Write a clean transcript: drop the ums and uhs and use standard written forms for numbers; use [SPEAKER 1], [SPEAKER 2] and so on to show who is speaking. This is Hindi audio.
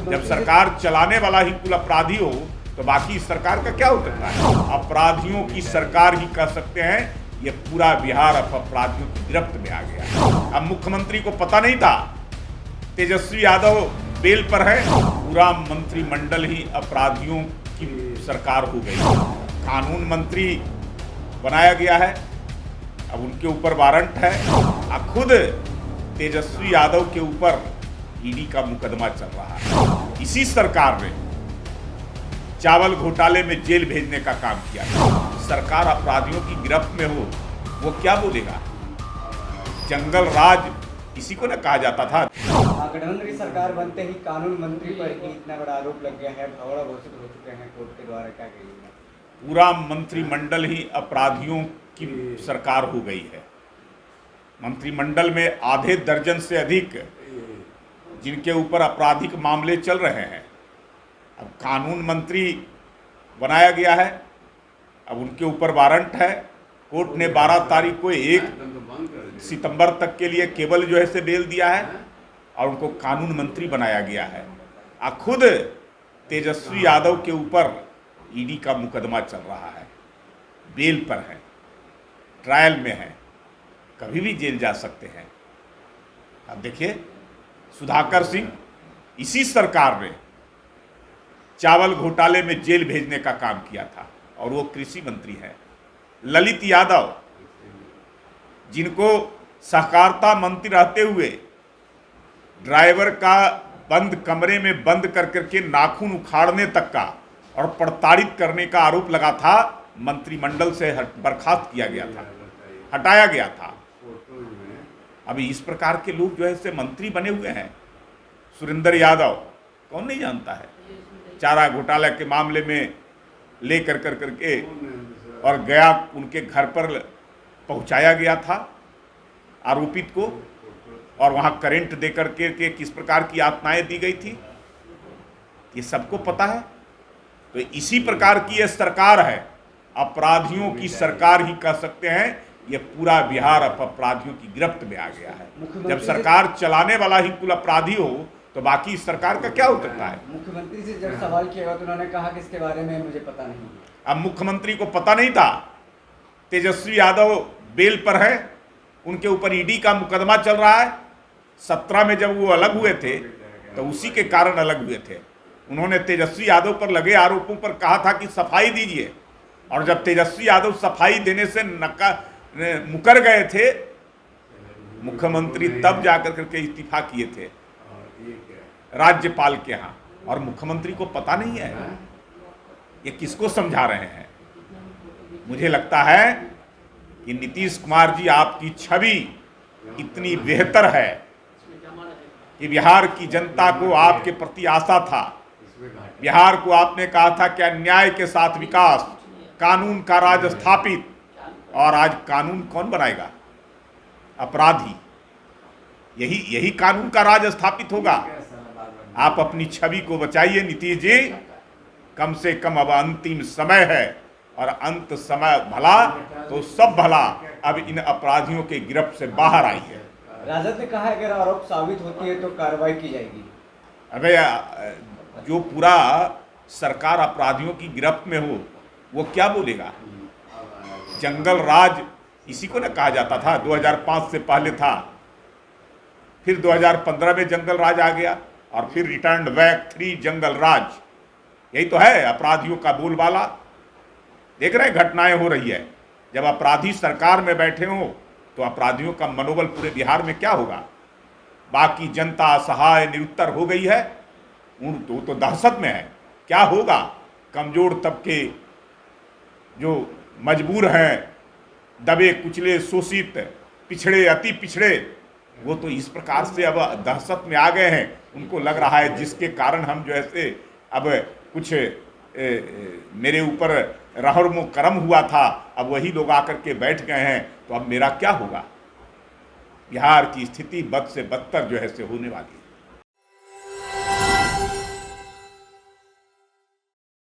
[SPEAKER 1] जब सरकार चलाने वाला ही कुल अपराधी हो तो बाकी सरकार का क्या हो सकता है? अपराधियों की सरकार ही कह सकते हैं। ये पूरा बिहार अब अपराधियों की गिरफ्त में आ गया। अब मुख्यमंत्री को पता नहीं था तेजस्वी यादव बेल पर है, पूरा मंत्रिमंडल ही अपराधियों की सरकार हो गई। कानून मंत्री बनाया गया है, अब उनके ऊपर वारंट है। खुद तेजस्वी यादव के ऊपर ईडी का मुकदमा चल रहा है। इसी सरकार ने चावल घोटाले में जेल भेजने का काम किया। सरकार अपराधियों की गिरफ्त में हो, वो क्या बोलेगा? जंगल राज इसी को ना कहा जाता था।
[SPEAKER 2] गठबंधन की सरकार बनते ही कानून मंत्री पर ही इतना बड़ा आरोप लग गया है, भगोड़ा घोषित हो चुके हैं कोर्ट के द्वारा, क्या कहिएगा?
[SPEAKER 1] पूरा मंत्रिमंडल ही अपराधियों की सरकार हो गई है। मंत्रिमंडल में आधे दर्जन से अधिक जिनके ऊपर आपराधिक मामले चल रहे हैं। अब कानून मंत्री बनाया गया है, अब उनके ऊपर वारंट है। कोर्ट ने 12 तारीख को 1 सितंबर तक के लिए केवल जो है से बेल दिया है और उनको कानून मंत्री बनाया गया है। खुद तेजस्वी यादव के ऊपर ईडी का मुकदमा चल रहा है, बेल पर है, ट्रायल में है, कभी भी जेल जा सकते हैं। अब देखिए, सुधाकर सिंह इसी सरकार ने चावल घोटाले में जेल भेजने का काम किया था और वो कृषि मंत्री हैं। ललित यादव, जिनको सहकारिता मंत्री रहते हुए ड्राइवर का बंद कमरे में बंद कर करके नाखून उखाड़ने तक का और प्रताड़ित करने का आरोप लगा था, मंत्रिमंडल से बर्खास्त किया गया था, हटाया गया था। अभी इस प्रकार के लोग जो है से मंत्री बने हुए हैं। सुरेंद्र यादव, कौन नहीं जानता है, चारा घोटाला के मामले में ले कर करके और गया उनके घर पर पहुंचाया गया था आरोपित को, और वहां करंट दे करके के किस प्रकार की यातनाएं दी गई थी, ये सबको पता है। तो इसी प्रकार की यह सरकार है, अपराधियों की सरकार ही कह सकते हैं। ये पूरा बिहार अब अपराधियों की गिरफ्त में आ गया है। जब सरकार चलाने वाला ही कुल अपराधी हो तो बाकी सरकार का क्या हो सकता है?
[SPEAKER 2] मुख्यमंत्री से जब सवाल किया तो उन्होंने कहा कि इसके बारे में मुझे पता नहीं।
[SPEAKER 1] अब मुख्यमंत्री को पता नहीं था तेजस्वी यादव बेल पर है, उनके ऊपर ईडी का मुकदमा चल रहा है। 17 में जब वो अलग हुए थे तो उसी के कारण अलग हुए थे। उन्होंने तेजस्वी यादव पर लगे आरोपों पर कहा था कि सफाई दीजिए, और जब तेजस्वी यादव सफाई देने से मुकर गए थे, मुख्यमंत्री तब जाकर करके इस्तीफा किए थे राज्यपाल के यहाँ, और मुख्यमंत्री को पता नहीं है। ये किसको समझा रहे हैं? मुझे लगता है कि नीतीश कुमार जी, आपकी छवि इतनी बेहतर है कि बिहार की जनता को आपके प्रति आशा था। बिहार को आपने कहा था कि अन्याय के साथ विकास, कानून का राज स्थापित, और आज कानून कौन बनाएगा? अपराधी। यही कानून का राज स्थापित होगा। आप अपनी छवि को बचाइए नीतीश जी, कम से कम अब अंतिम समय है, और अंत समय भला तो सब भला अब इन अपराधियों के गिरफ्त से बाहर आई है।
[SPEAKER 2] राजद ने कहा अगर आरोप साबित होती है तो कार्रवाई की जाएगी।
[SPEAKER 1] अबे, जो पूरा सरकार अपराधियों की गिरफ्त में हो वो क्या बोलेगा? जंगल राज इसी को ना कहा जाता था। 2005 से पहले था, फिर 2015 में जंगल राज आ गया, और फिर रिटर्न बैक 3 जंगल राज। यही तो है अपराधियों का बोलबाला। देख रहे हैं घटनाएं हो रही है। जब अपराधी सरकार में बैठे हो तो अपराधियों का मनोबल पूरे बिहार में क्या होगा? बाकी जनता असहाय निरुत्तर हो गई है, उन तो दहशत में है। क्या होगा? कमजोर तबके जो मजबूर हैं, दबे कुचले शोषित पिछड़े अति पिछड़े, वो तो इस प्रकार से अब दहशत में आ गए हैं। उनको लग रहा है जिसके कारण हम जो ऐसे अब कुछ मेरे ऊपर रहम करम हुआ था, अब वही लोग आकर के बैठ गए हैं, तो अब मेरा क्या होगा? बिहार की स्थिति बद से बदतर जो है से होने वाली है।